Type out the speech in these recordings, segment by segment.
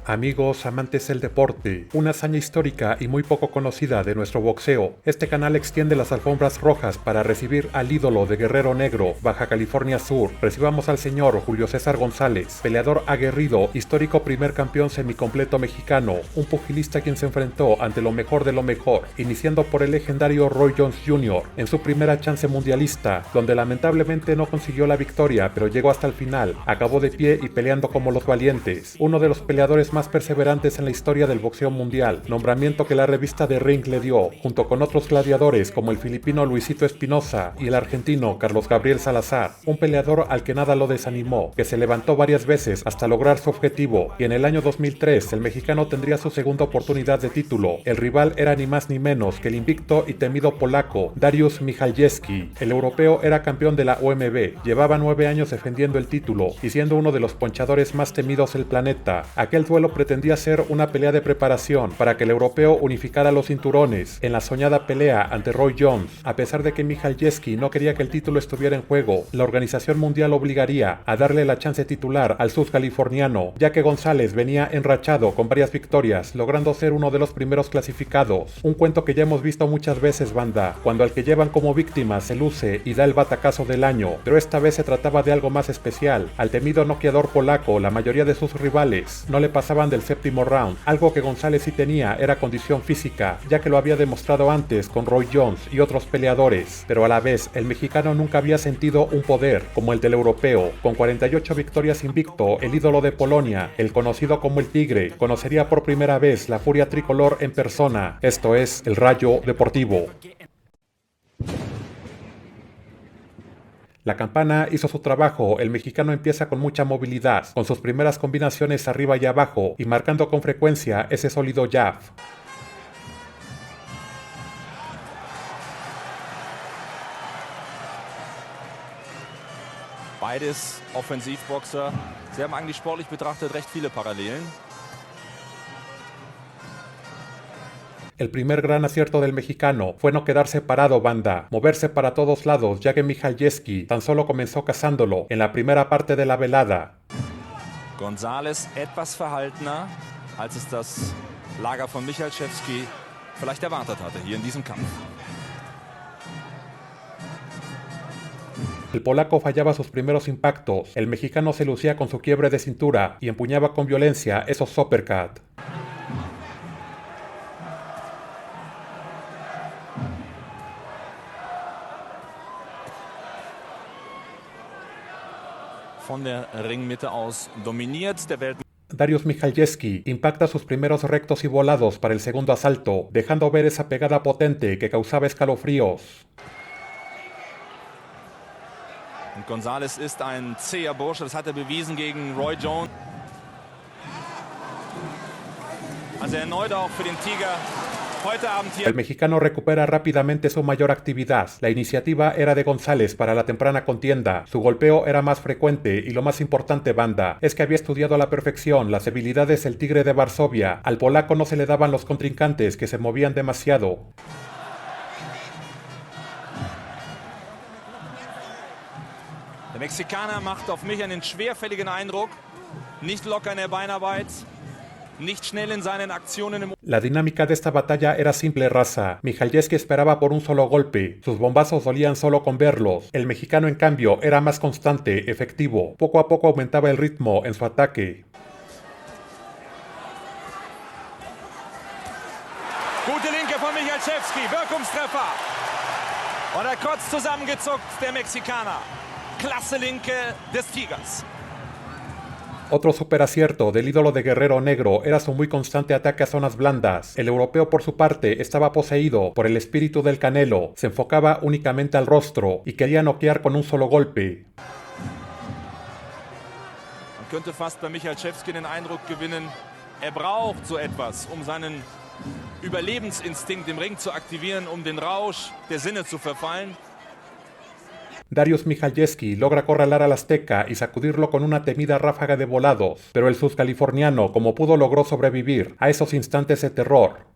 Amigos amantes del deporte, una hazaña histórica y muy poco conocida de nuestro boxeo. Este canal extiende las alfombras rojas para recibir al ídolo de Guerrero Negro, Baja California Sur. Recibamos al señor Julio César González, peleador aguerrido, histórico primer campeón semicompleto mexicano, un pugilista quien se enfrentó ante lo mejor de lo mejor, iniciando por el legendario Roy Jones Jr. en su primera chance mundialista, donde lamentablemente no consiguió la victoria, pero llegó hasta el final, acabó de pie y peleando como los valientes. Uno de los peleadores más perseverantes en la historia del boxeo mundial, nombramiento que la revista The Ring le dio, junto con otros gladiadores como el filipino Luisito Espinosa y el argentino Carlos Gabriel Salazar, un peleador al que nada lo desanimó, que se levantó varias veces hasta lograr su objetivo, y en el año 2003 el mexicano tendría su segunda oportunidad de título. El rival era ni más ni menos que el invicto y temido polaco Dariusz Michalczewski. El europeo era campeón de la OMB, llevaba 9 años defendiendo el título y siendo uno de los ponchadores más temidos del planeta. Aquel duelo pretendía ser una pelea de preparación para que el europeo unificara los cinturones en la soñada pelea ante Roy Jones. A pesar de que Michalczewski no quería que el título estuviera en juego, la organización mundial obligaría a darle la chance titular al sudcaliforniano, ya que González venía enrachado con varias victorias, logrando ser uno de los primeros clasificados. Un cuento que ya hemos visto muchas veces, banda, cuando al que llevan como víctima se luce y da el batacazo del año, pero esta vez se trataba de algo más especial. Al temido noqueador polaco, la mayoría de sus rivales no le pasaban del séptimo round. Algo que González sí tenía era condición física, ya que lo había demostrado antes con Roy Jones y otros peleadores, pero a la vez el mexicano nunca había sentido un poder como el del europeo. Con 48 victorias invicto, el ídolo de Polonia, el conocido como el Tigre, conocería por primera vez la furia tricolor en persona. Esto es el Rayo Deportivo. La campana hizo su trabajo, el mexicano empieza con mucha movilidad, con sus primeras combinaciones arriba y abajo, y marcando con frecuencia ese sólido jab. Beides Offensivboxer. Sie haben eigentlich sportlich betrachtet recht viele Parallelen. El primer gran acierto del mexicano fue no quedarse parado, banda, moverse para todos lados, ya que Michalczewski tan solo comenzó cazándolo en la primera parte de la velada. González etwas verhaltener, als es das Lager von Michalczewski vielleicht erwartet hatte hier in diesem Kampf. El polaco fallaba sus primeros impactos, el mexicano se lucía con su quiebre de cintura y empuñaba con violencia esos uppercut. Von der Ringmitte aus dominiert der Dariusz Michalczewski impacta sus primeros rectos y volados para el segundo asalto, dejando ver esa pegada potente que causaba escalofríos. Und González ist ein zäher Bursche, das hat er bewiesen gegen Roy Jones. Also erneut auch für den Tiger. El mexicano recupera rápidamente su mayor actividad. La iniciativa era de González para la temprana contienda. Su golpeo era más frecuente y lo más importante, banda, es que había estudiado a la perfección las debilidades del Tigre de Varsovia. Al polaco no se le daban los contrincantes que se movían demasiado. Der Mexikaner macht auf mich einen schwerfälligen Eindruck. Nicht locker in der Beinarbeit. La dinámica de esta batalla era simple, raza. Michalczewski esperaba por un solo golpe. Sus bombazos dolían solo con verlos. El mexicano, en cambio, era más constante, efectivo. Poco a poco aumentaba el ritmo en su ataque. Gute Linke von Michalczewski, Wirkungstreffer. Und er kurz zusammengezuckt, der Mexikaner. Klasse Linke des Tigers. Otro superacierto del ídolo de Guerrero Negro era su muy constante ataque a zonas blandas. El europeo, por su parte, estaba poseído por el espíritu del Canelo, se enfocaba únicamente al rostro y quería noquear con un solo golpe. Man könnte fast bei Michalczewski den Eindruck gewinnen, braucht so etwas, seinen Überlebensinstinkt im Ring zu aktivieren, den Rausch der Sinne zu verfallen. Dariusz Michalczewski logra acorralar al azteca y sacudirlo con una temida ráfaga de volados, pero el sudcaliforniano como pudo logró sobrevivir a esos instantes de terror.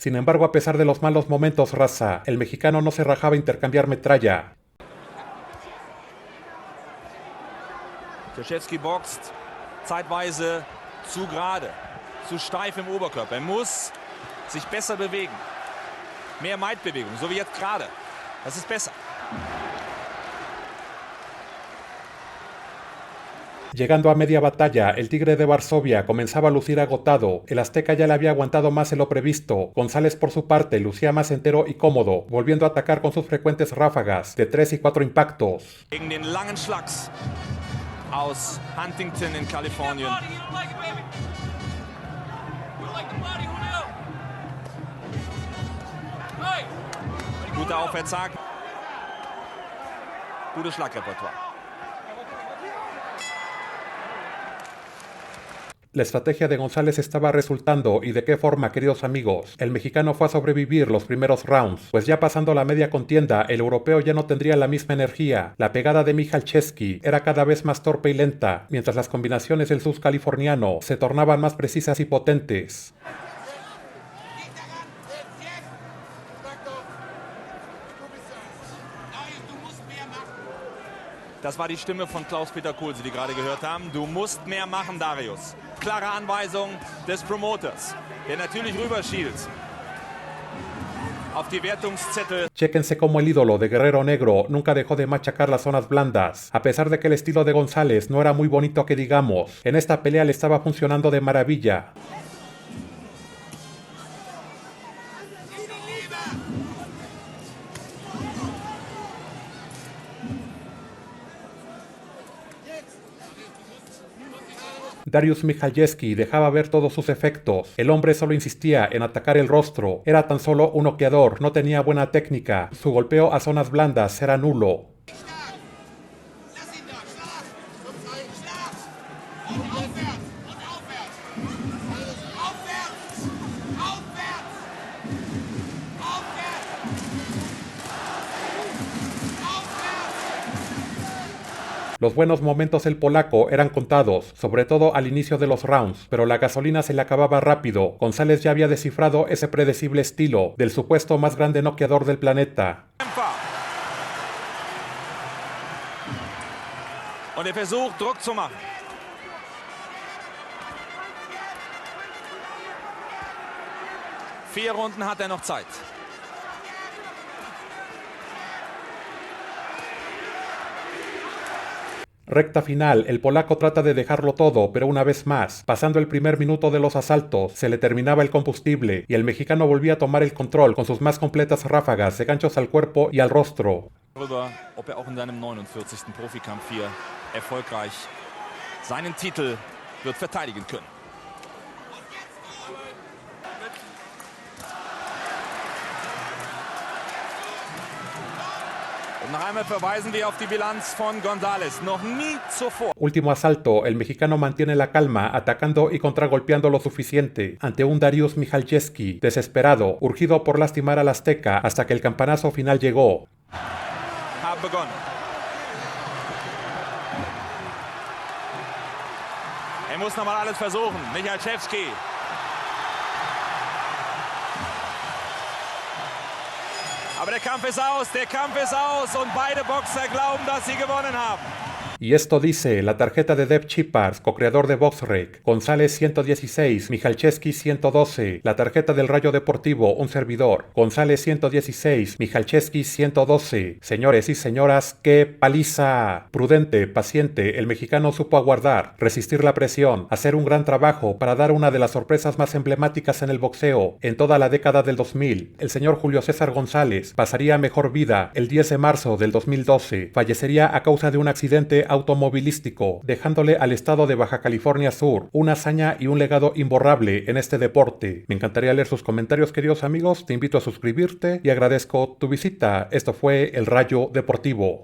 Sin embargo, a pesar de los malos momentos, raza, el mexicano no se rajaba a intercambiar metralla. Krzyzewski boxt zeitweise zu gerade, zu steif im Oberkörper. Er muss sich besser bewegen. Mehr Maidbewegung, so wie jetzt gerade. Das ist besser. Llegando a media batalla, el Tigre de Varsovia comenzaba a lucir agotado. El azteca ya le había aguantado más de lo previsto. González, por su parte, lucía más entero y cómodo, volviendo a atacar con sus frecuentes ráfagas de 3 y 4 impactos. Gegen den langen Schlags aus Huntington in Kalifornien. Guter Aufwärtshak. Gutes Schlagrepertoire. La estrategia de González estaba resultando, y de qué forma, queridos amigos. El mexicano fue a sobrevivir los primeros rounds, pues ya pasando la media contienda, el europeo ya no tendría la misma energía. La pegada de Michalczewski era cada vez más torpe y lenta, mientras las combinaciones del subcaliforniano se tornaban más precisas y potentes. Das war die Stimme von Klaus-Peter Kulse, die gerade gehört haben. Du musst mehr machen, Darius. Klare Anweisung des Promoters, der natürlich rüberschielt auf die Wertungszettel. Chéquense cómo el ídolo de Guerrero Negro nunca dejó de machacar las zonas blandas. A pesar de que el estilo de González no era muy bonito que digamos, en esta pelea le estaba funcionando de maravilla. Dariusz Michalczewski dejaba ver todos sus efectos. El hombre solo insistía en atacar el rostro. Era tan solo un noqueador, no tenía buena técnica. Su golpeo a zonas blandas era nulo. Los buenos momentos del polaco eran contados, sobre todo al inicio de los rounds, pero la gasolina se le acababa rápido. González ya había descifrado ese predecible estilo del supuesto más grande noqueador del planeta. Und er versucht, Druck zu machen. Vier Runden hat er noch Zeit. Recta final, el polaco trata de dejarlo todo, pero una vez más, pasando el primer minuto de los asaltos, se le terminaba el combustible y el mexicano volvía a tomar el control con sus más completas ráfagas de ganchos al cuerpo y al rostro. Darüber, ob er auch in seinem 49. Profikampf hier erfolgreich seinen Titel wird verteidigen können. Noch einmal verweisen wir auf die Bilanz von González. Noch nie zuvor. Último asalto, el mexicano mantiene la calma, atacando y contragolpeando lo suficiente ante un Dariusz Michalczewski desesperado, urgido por lastimar al azteca hasta que el campanazo final llegó. Haben begonnen. Muss nochmal alles versuchen. Michalczewski. Aber der Kampf ist aus und beide Boxer glauben, dass sie gewonnen haben. Y esto dice la tarjeta de Deb Chipars, co-creador de BoxRec. González 116, Michalczewski 112. La tarjeta del Rayo Deportivo, un servidor. González 116, Michalczewski 112. Señores y señoras, ¡qué paliza! Prudente, paciente, el mexicano supo aguardar, resistir la presión, hacer un gran trabajo para dar una de las sorpresas más emblemáticas en el boxeo en toda la década del 2000. El señor Julio César González pasaría a mejor vida el 10 de marzo del 2012. Fallecería a causa de un accidente automovilístico, dejándole al estado de Baja California Sur una hazaña y un legado imborrable en este deporte. Me encantaría leer sus comentarios, queridos amigos. Te invito a suscribirte y agradezco tu visita. Esto fue El Rayo Deportivo.